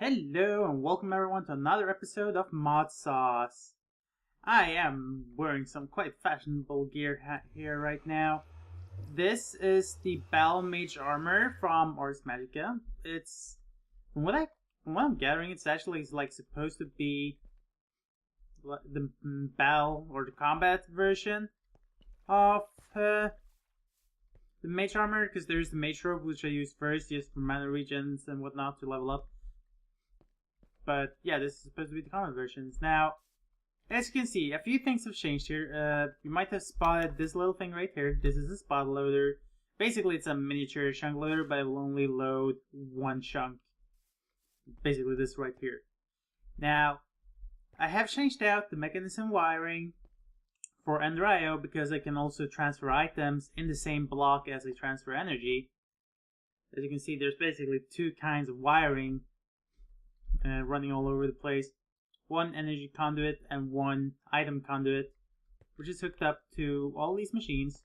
Hello and welcome everyone to another episode of Modsauce. I am wearing some quite fashionable gear here right now. This is the Battle Mage armor from Ars Magica. It's from what I'm gathering, it's actually like supposed to be the battle or the combat version of the mage armor, because there's the mage robe which I use first just for mana regions and whatnot to level up. But yeah, this is supposed to be the common versions. Now, as you can see, a few things have changed here. You might have spotted this little thing right here. This is a spot loader. Basically, it's a miniature chunk loader, but it will only load one chunk. Basically, this right here. Now, I have changed out the mechanism wiring for Ender IO because I can also transfer items in the same block as I transfer energy. As you can see, there's basically two kinds of wiring running all over the place. One energy conduit and one item conduit, which is hooked up to all these machines.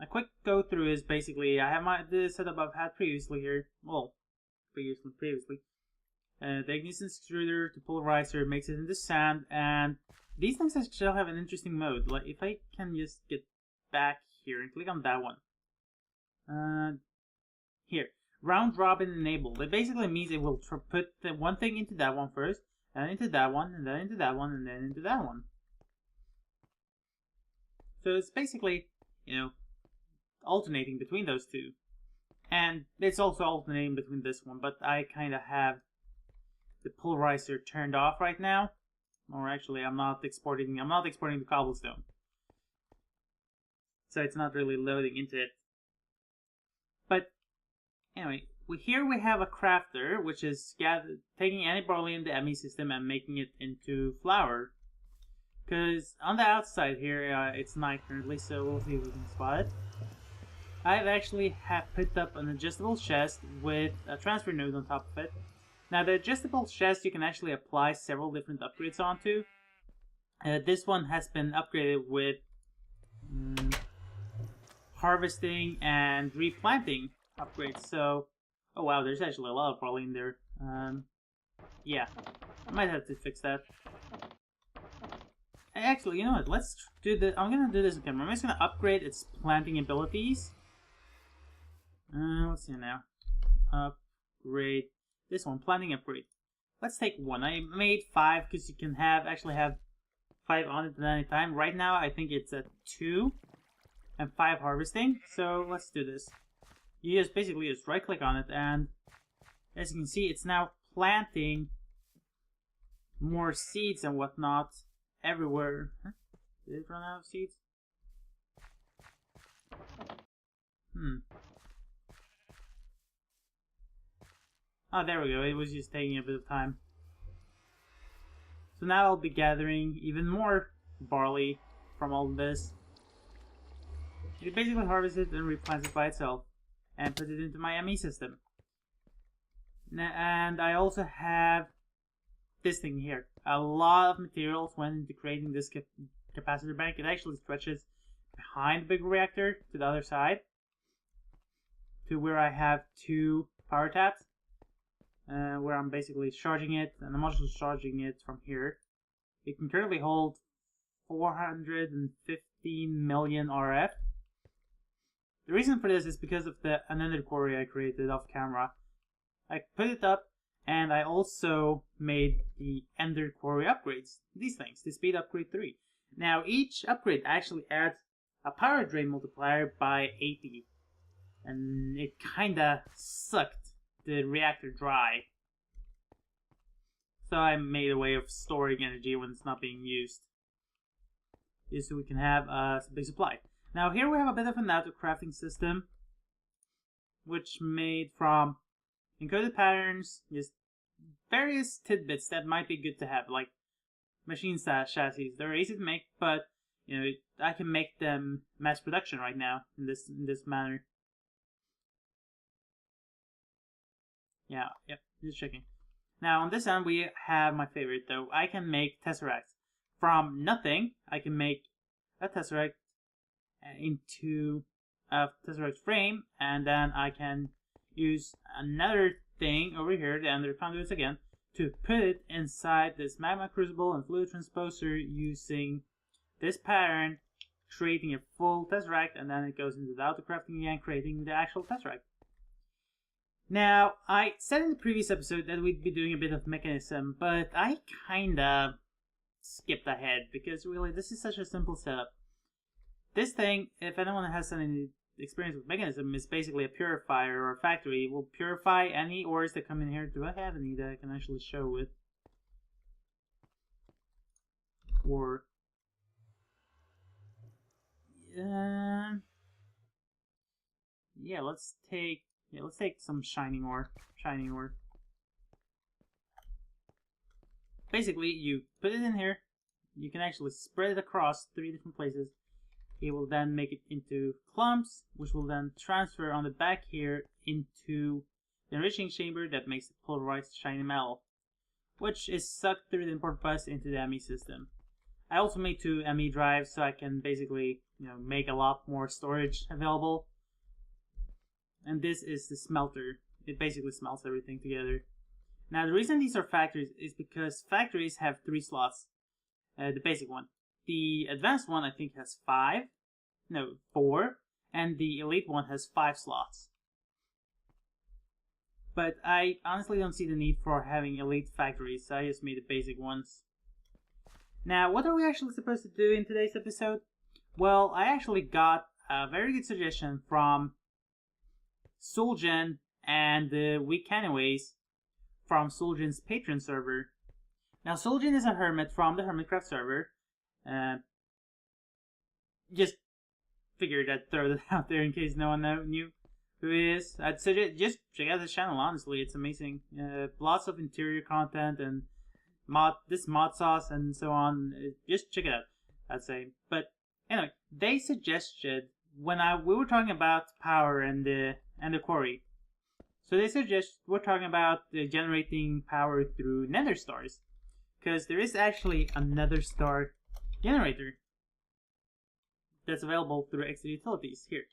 A quick go through is basically I have the setup I've had previously here. Well, previously. The ignition extruder, the polarizer makes it into sand, and these things actually have an interesting mode. Like if I can just get back here and click on that one. Here. Round robin enabled. It basically means it will put the one thing into that one first, and into that one, and then into that one, and then into that one. So it's basically, alternating between those two. And it's also alternating between this one, but I kind of have the polarizer turned off right now. Or actually, I'm not exporting the cobblestone. So it's not really loading into it. But anyway, here we have a crafter, which is taking any barley in the ME system and making it into flour. Because on the outside here, it's night currently, so we'll see if we can spot it. I've actually put up an adjustable chest with a transfer node on top of it. Now the adjustable chest you can actually apply several different upgrades onto. This one has been upgraded with harvesting and replanting upgrades. So, oh wow, there's actually a lot of barley in there. Yeah, I might have to fix that. Actually, you know what? Let's do the. I'm gonna do this again. I'm just gonna upgrade its planting abilities. Let's see now. Upgrade this one, planting upgrade. Let's take one. I made 5 because you can actually have 5 on it at any time. Right now, I think it's at 2 and 5 harvesting. So let's do this. You just basically right click on it, and as you can see, it's now planting more seeds and whatnot everywhere. Huh? Did it run out of seeds? Oh, there we go. It was just taking a bit of time. So now I'll be gathering even more barley from all this. It basically harvests it and replants it by itself and put it into my ME system. And I also have this thing here. A lot of materials went into creating this capacitor bank. It actually stretches behind the big reactor to the other side, to where I have 2 power taps, where I'm basically charging it, and I'm also charging it from here. It can currently hold 415 million RF. The reason for this is because of another quarry I created off camera. I put it up, and I also made the Ender quarry upgrades. These things, the speed upgrade 3. Now each upgrade actually adds a power drain multiplier by 80, and it kinda sucked the reactor dry. So I made a way of storing energy when it's not being used, just so we can have a big supply. Now here we have a bit of an auto crafting system, which made from encoded patterns, just various tidbits that might be good to have, like machine chassis. They're easy to make, but I can make them mass production right now in this manner. Yeah, yep, just checking. Now on this end we have my favorite though. I can make tesseracts. From nothing, I can make a tesseract into a tesseract frame, and then I can use another thing over here, the ender conduits again, to put it inside this magma crucible and fluid transposer using this pattern, creating a full tesseract, and then it goes into the auto-crafting again, creating the actual tesseract. Now, I said in the previous episode that we'd be doing a bit of mechanism, but I kinda skipped ahead, because really, this is such a simple setup. This thing, if anyone has any experience with mechanism, is basically a purifier or a factory. It will purify any ores that come in here. Do I have any that I can actually show with? Or... yeah, let's take some shining ore. Basically, you put it in here. You can actually spread it across 3 different places. It will then make it into clumps, which will then transfer on the back here into the enriching chamber that makes it polarized shiny metal, which is sucked through the import bus into the ME system. I also made 2 ME drives, so I can basically, make a lot more storage available. And this is the smelter. It basically smelts everything together. Now, the reason these are factories is because factories have 3 slots. The basic one. The advanced one, I think, has 4, and the elite one has 5 slots. But I honestly don't see the need for having elite factories, so I just made the basic ones. Now, what are we actually supposed to do in today's episode? Well, I actually got a very good suggestion from Zueljin and Wcanyways from Zueljin's Patreon server. Now, Zueljin is a hermit from the Hermitcraft server. Just figured I'd throw that out there in case no one knew who he is. I'd suggest just check out his channel, honestly. It's amazing. Lots of interior content and this mod sauce and so on. Just check it out, I'd say. But anyway, they suggested when we were talking about power and the quarry. So they suggest we're talking about generating power through nether stars, because there is actually a nether star generator that's available through extra utilities here,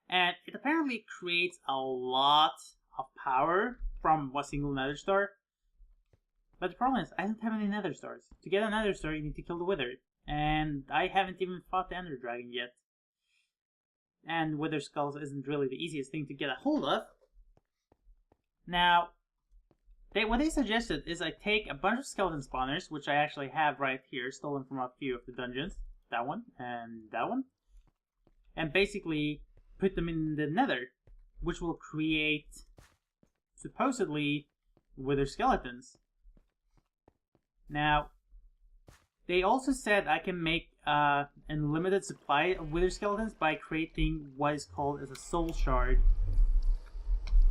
and it apparently creates a lot of power from a single nether star. But the problem is, I don't have any nether stars. To get a nether star, you need to kill the wither, and I haven't even fought the ender dragon yet. And wither skulls isn't really the easiest thing to get a hold of. Now, what they suggested is I take a bunch of skeleton spawners, which I actually have right here, stolen from a few of the dungeons, that one, and basically put them in the nether, which will create, supposedly, wither skeletons. Now, they also said I can make an unlimited supply of wither skeletons by creating what is called as a Soul Shard.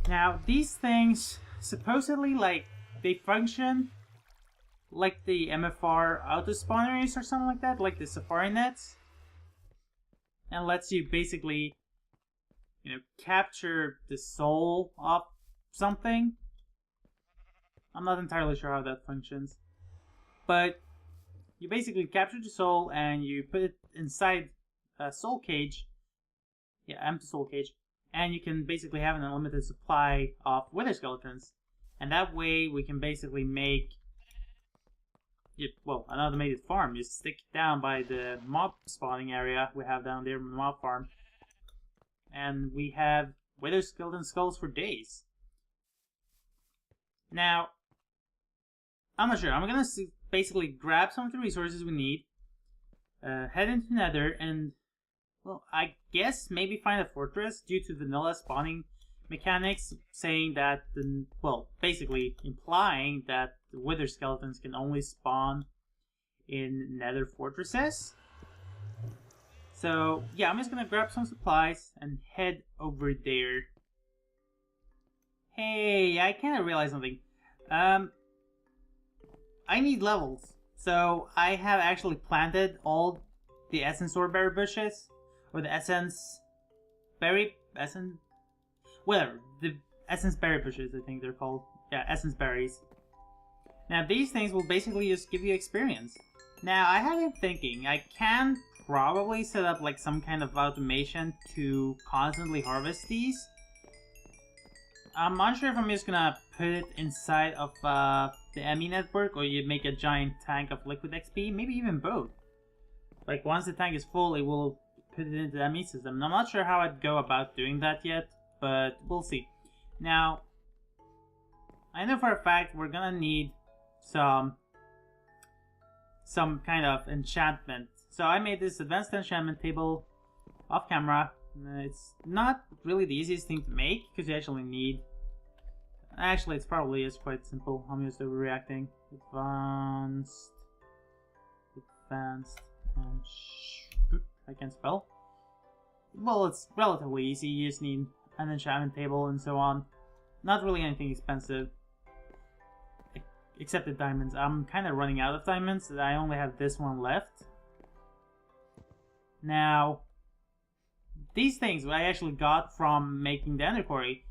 Now, these things, supposedly, they function like the MFR auto-spawners or something like that, like the Safari nets, and lets you basically, capture the soul of something. I'm not entirely sure how that functions, but you basically capture the soul and you put it inside a soul cage, empty soul cage, and you can basically have an unlimited supply of wither skeletons. And that way we can basically make, an automated farm. You stick it down by the mob spawning area we have down there in the mob farm. And we have wither skeleton skulls for days. Now, I'm not sure. I'm gonna basically grab some of the resources we need, head into Nether, and, I guess maybe find a fortress due to vanilla spawning mechanics, saying that, basically implying that the wither skeletons can only spawn in Nether fortresses. So, yeah, I'm just gonna grab some supplies and head over there. Hey, I kinda realized something. I need levels. So, I have actually planted all the essence or berry bushes, or the essence berry bushes, I think they're called. Yeah, essence berries. Now, these things will basically just give you experience. Now, I have been thinking, I can probably set up some kind of automation to constantly harvest these. I'm unsure if I'm just gonna put it inside of the ME network, or you make a giant tank of liquid XP, maybe even both. Like, once the tank is full, it will put it into the ME system. And I'm not sure how I'd go about doing that yet, but we'll see. Now, I know for a fact we're gonna need some kind of enchantment. So I made this advanced enchantment table off camera. It's not really the easiest thing to make, because you actually need... Actually, it's probably is quite simple. I'm just overreacting. Advanced... and I can't spell. Well, it's relatively easy. You just need an enchantment table and so on. Not really anything expensive. Except the diamonds. I'm kind of running out of diamonds. I only have this one left. Now... These things I actually got from making the Ender Quarry.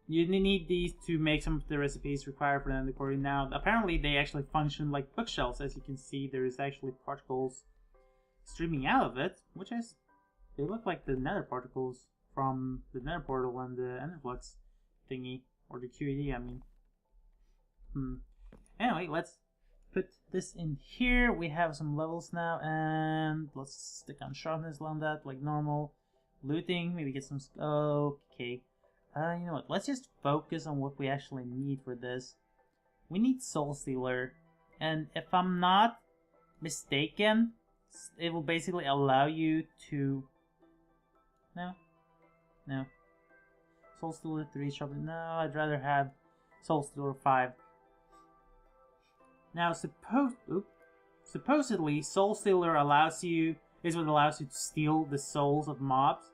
You need these to make some of the recipes required for the Ender Quarry. Now, apparently they actually function like bookshelves. As you can see, there is actually particles streaming out of it, which is... They look like the nether particles from the nether portal and the Enderflux thingy. Or the QED, I mean. Anyway, let's put this in here. We have some levels now, and let's stick on sharpness on that like normal. Looting, maybe get some... Okay. You know what? Let's just focus on what we actually need for this. We need Soul Stealer. And if I'm not mistaken, it will basically allow you to... No? No. Soul Stealer 3 sharpness. No, I'd rather have Soul Stealer 5. Now, supposedly, Soul Stealer is what allows you to steal the souls of mobs.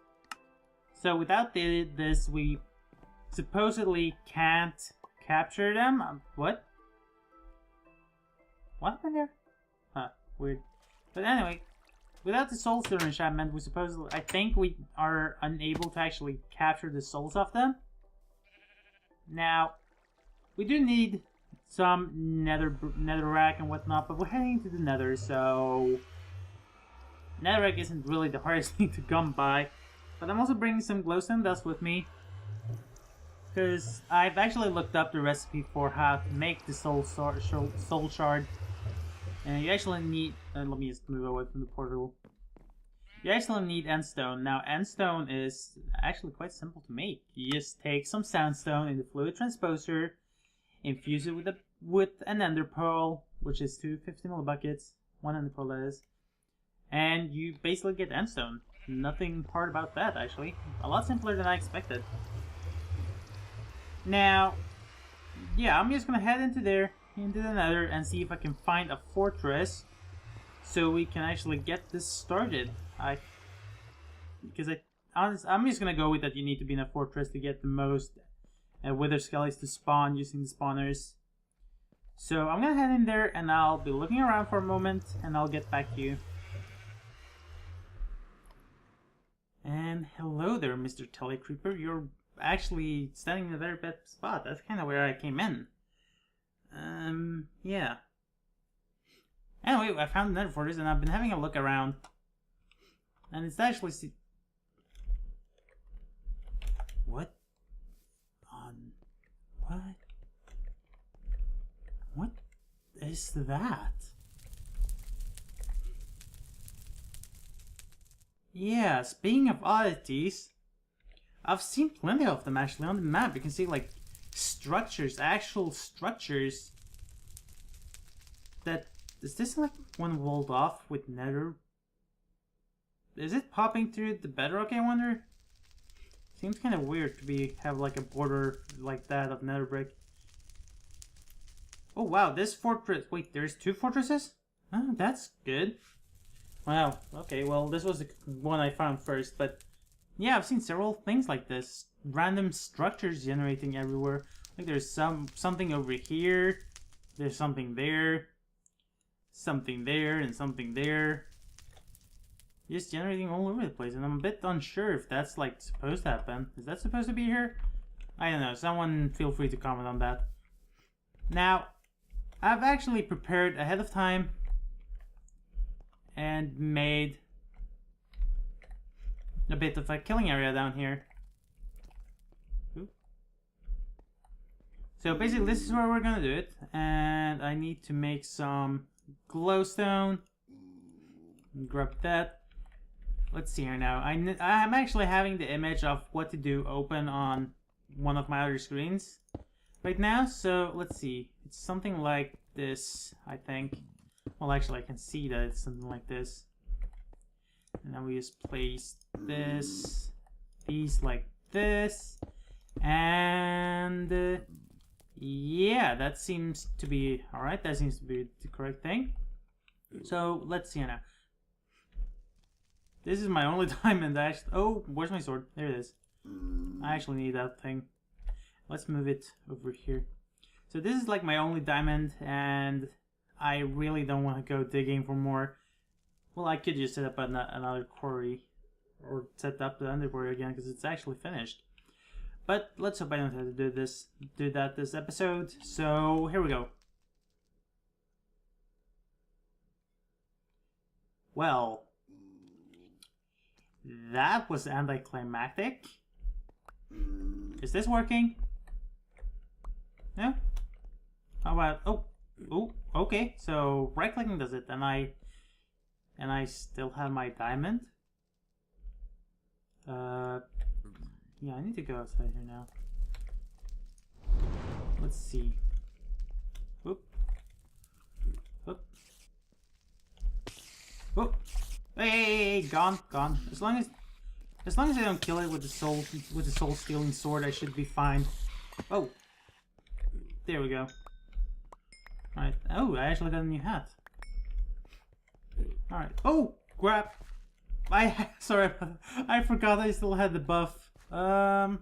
So without this, we supposedly can't capture them. What? What happened there? Huh, weird. But anyway, without the Soul Stealer enchantment, I think we are unable to actually capture the souls of them. Now, we do need some netherrack and whatnot, but we're heading to the nether, so... Netherrack isn't really the hardest thing to come by, but I'm also bringing some glowstone dust with me, because I've actually looked up the recipe for how to make the soul shard, and you actually need... let me just move away from the portal. You actually need endstone. Now, endstone is actually quite simple to make. You just take some sandstone in the fluid transposer, infuse it with an ender pearl, which is 250 millibuckets, one ender pearl that is. And you basically get endstone. Nothing hard about that, actually. A lot simpler than I expected. Now, yeah, I'm just gonna head into the nether, and see if I can find a fortress, so we can actually get this started. I'm just gonna go with that you need to be in a fortress to get the most wither skellies to spawn using the spawners. So I'm gonna head in there, and I'll be looking around for a moment, and I'll get back to you. And hello there, Mr. Telecreeper. You're actually standing in a very bad spot. That's kind of where I came in. Yeah. Anyway, I found the nether fortress, and I've been having a look around. And it's actually... What? What? What is that? Yeah, speaking of oddities, I've seen plenty of them actually on the map. You can see like structures, actual structures. Is this like one walled off with nether? Is it popping through the bedrock, I wonder? Seems kind of weird to have like a border like that of nether brick. Oh wow, this fortress, wait, there's two fortresses? Oh, that's good. Wow, okay, well this was the one I found first, but yeah, I've seen several things like this. Random structures generating everywhere. Like there's something over here, there's something there, and something there. Just generating all over the place, and I'm a bit unsure if that's like supposed to happen. Is that supposed to be here? I don't know, someone feel free to comment on that. Now, I've actually prepared ahead of time and made a bit of a killing area down here. Ooh. So basically this is where we're gonna do it, and I need to make some glowstone. Grab that. Let's see here now. I'm actually having the image of what to do open on one of my other screens right now, so let's see. It's something like this, I think. Well, actually I can see that it's something like this. And then we just place these like this, and yeah, that seems to be alright. That seems to be the correct thing. So let's see now. This is my only diamond. Oh, where's my sword? There it is. I actually need that thing. Let's move it over here. So this is like my only diamond, and I really don't want to go digging for more. Well, I could just set up another quarry, or set up the under quarry again, because it's actually finished. But let's hope I don't have to do that this episode. So here we go. Well, that was anticlimactic. Is this working? No? How about... Oh, okay. So right-clicking does it, and I still have my diamond. Yeah, I need to go outside here now. Let's see. Whoop. Whoop. Whoop. Hey, gone. As long as I don't kill it with the soul stealing sword, I should be fine. Oh. There we go. Alright. Oh, I actually got a new hat. Alright. Oh, crap. Sorry, I forgot I still had the buff. Oh,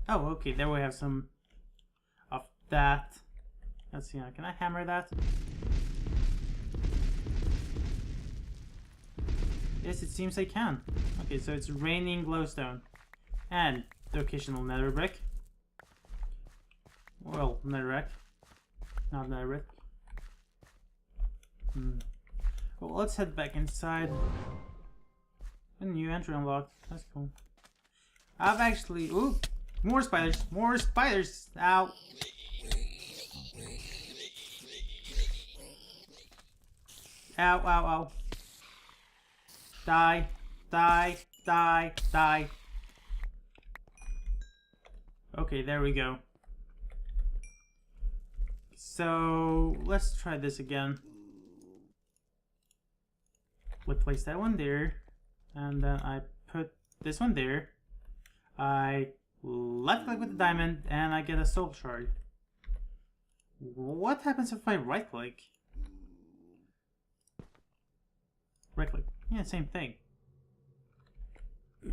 okay, there we have some of that. Let's see, can I hammer that? Yes, it seems I can. Okay, so it's raining glowstone. And the occasional nether brick. Well, netherrack. Not netherrack. Well, let's head back inside. A new entry unlocked. That's cool. I've actually... Ooh! More spiders! More spiders! Ow! Ow, ow, ow. Die. Die. Die. Die. Okay, there we go. So, let's try this again. Let's place that one there. And then I put this one there. I left click with the diamond and I get a soul shard. What happens if I right click? Right click. Yeah, same thing.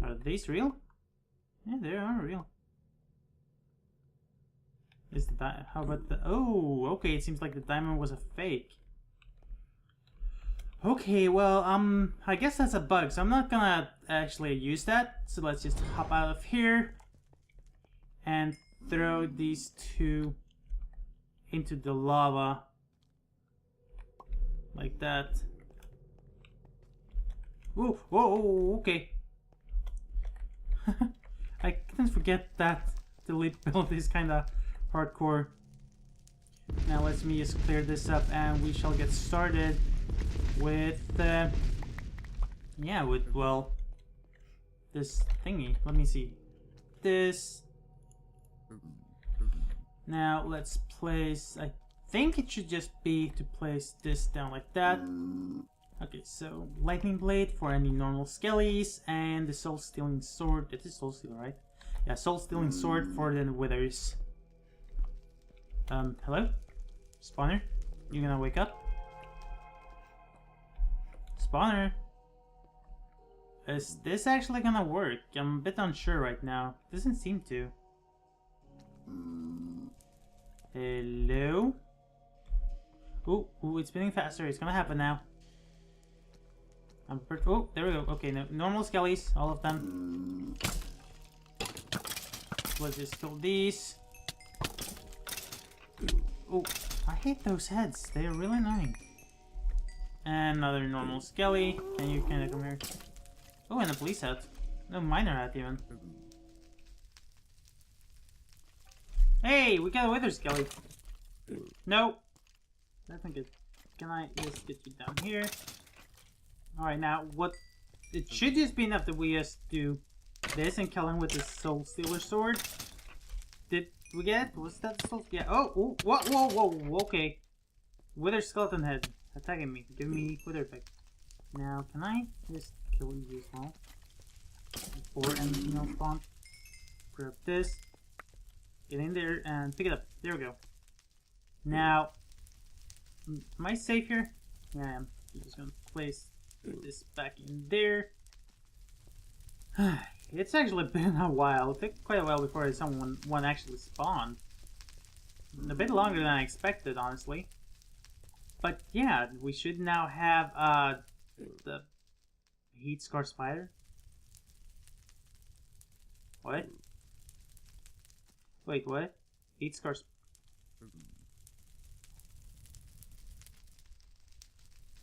Are these real? Yeah, they are real. Is the how about the... Oh, okay, it seems like the diamond was a fake. Okay, well, I guess that's a bug, so I'm not gonna actually use that. So let's just hop out of here and throw these two into the lava. Like that. Whoa, whoa, okay. I couldn't forget that delete build is kinda hardcore. Now let me just clear this up and we shall get started with yeah, with, well, this thingy. Let me see. This. Now let's place, I think it should just be to place this down like that. Okay, so lightning blade for any normal skellies, and the soul stealing sword. It is soul stealer, right? Yeah, soul stealing sword for the withers. Hello? Spawner? You gonna wake up? Spawner? Is this actually gonna work? I'm a bit unsure right now. Doesn't seem to. Hello? Ooh, it's spinning faster. It's gonna happen now. Oh, there we go. Okay, no, normal skellies, all of them. Let's just kill these. Oh, I hate those heads. They are really annoying. And another normal skelly. Can you kind of come here? Oh, and a police hat. No, miner hat even. Hey, we got a wither skelly. Nope. That's not good. Can I just get you down here? Alright, now what... It should just be enough that we just do this and kill him with the Soul Stealer sword. Did we get it? Was that the Soul... Yeah. Oh, oh, whoa, whoa, whoa, okay. Wither skeleton head attacking me. Give me wither effect. Now, can I just kill you as well? Before anything else spawns? Grab this. Get in there and pick it up. There we go. Now, am I safe here? Yeah, I am. I'm just gonna place this back in there. It's actually been a while. It took quite a while before one actually spawned. A bit longer than I expected, honestly. But yeah, we should now have the heat scar spider. What? Wait, what? Heat scar.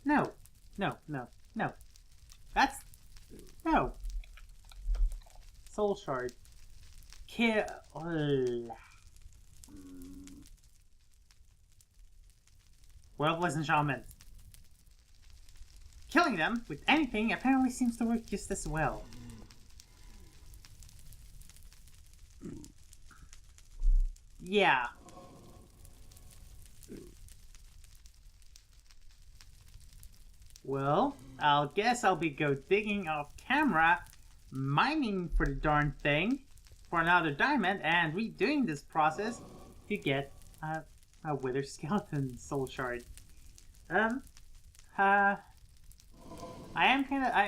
No, no, no, no. That's no. Soul Shard. Kill. Well, pleasant shaman. Killing them with anything apparently seems to work just as well. Yeah. Well, I'll guess I'll be go digging off camera, mining for the darn thing, for another diamond, and redoing this process to get a wither skeleton soul shard. I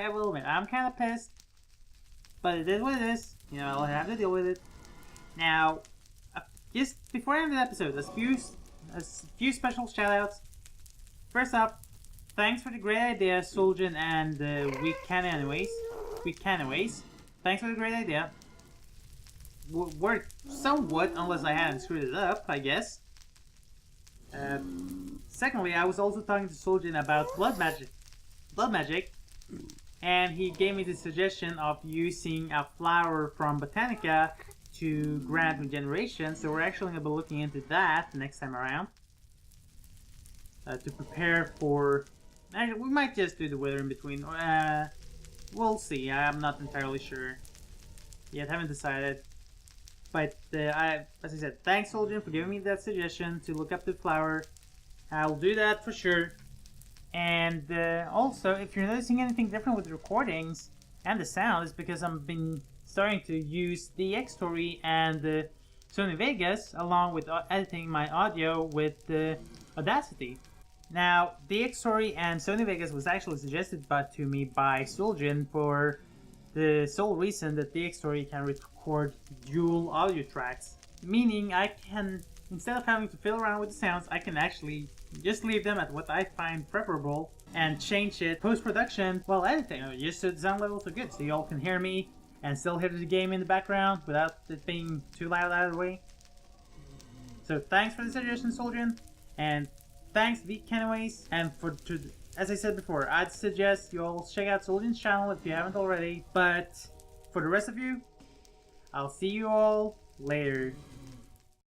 will admit, I'm kinda pissed, but it is what it is. You know, I'll have to deal with it. Now, just before I end the episode, a few special shoutouts. First up, thanks for the great idea, Zueljin and Wcanyways. Thanks for the great idea. Worked somewhat, unless I hadn't screwed it up, I guess. Secondly, I was also talking to Zueljin about blood magic, and he gave me the suggestion of using a flower from Botanica to grant regeneration, so we're actually going to be looking into that next time around. To prepare for... we might just do the wither in between. We'll see. I'm not entirely sure yet. Haven't decided. But as I said, thanks Zueljin for giving me that suggestion to look up the flower. I'll do that for sure. And also, if you're noticing anything different with the recordings and the sound, it's because I've been starting to use Dxtory and Sony Vegas along with editing my audio with Audacity. Now, Dxtory and Sony Vegas was actually suggested to me by Zueljin for the sole reason that Dxtory can record dual audio tracks. Meaning I can, instead of having to fiddle around with the sounds, I can actually just leave them at what I find preferable and change it post-production while editing. Just so the sound levels are good, so y'all can hear me and still hear the game in the background without it being too loud out of the way. So thanks for the suggestion, Zueljin, and thanks Wcanyways, and as I said before, I'd suggest you all check out Zueljin's channel if you haven't already, but for the rest of you, I'll see you all later.